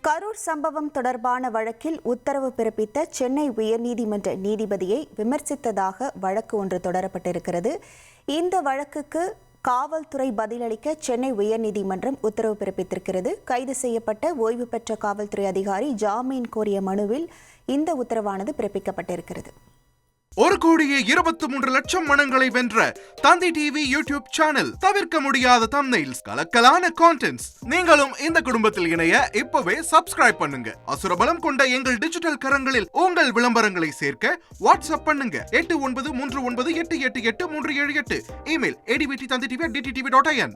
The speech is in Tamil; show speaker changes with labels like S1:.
S1: கரூர் சம்பவம் தொடர்பான வழக்கில் உத்தரவு பிறப்பித்த சென்னை உயர்நீதிமன்ற நீதிபதியை விமர்சித்ததாக வழக்கு ஒன்று தொடரப்பட்டிருக்கிறது. இந்த வழக்குக்கு காவல்துறை பதிலளிக்க சென்னை உயர்நீதிமன்றம் உத்தரவு பிறப்பித்திருக்கிறது. கைது செய்யப்பட்ட ஓய்வு பெற்ற காவல்துறை அதிகாரி ஜாமீன் கோரிய மனுவில் இந்த உத்தரவானது பிறப்பிக்கப்பட்டிருக்கிறது.
S2: 1,23,00,000 மனங்களை வென்ற தந்தி டிவி யூடியூப் சேனல். தவிர்க்க முடியாத தம்ப்நெயில்ஸ், கலக்கலான கான்டென்ட்ஸ். நீங்களும் இந்த குடும்பத்தில் இணைய இப்பவே சப்ஸ்கிரைப் பண்ணுங்க. அசுரபலம் கொண்ட எங்கள் டிஜிட்டல் கரங்களில் உங்கள் விளம்பரங்களை சேர்க்க வாட்ஸ்அப் பண்ணுங்க. 8939888838. Email advtthanditv@dttv.in.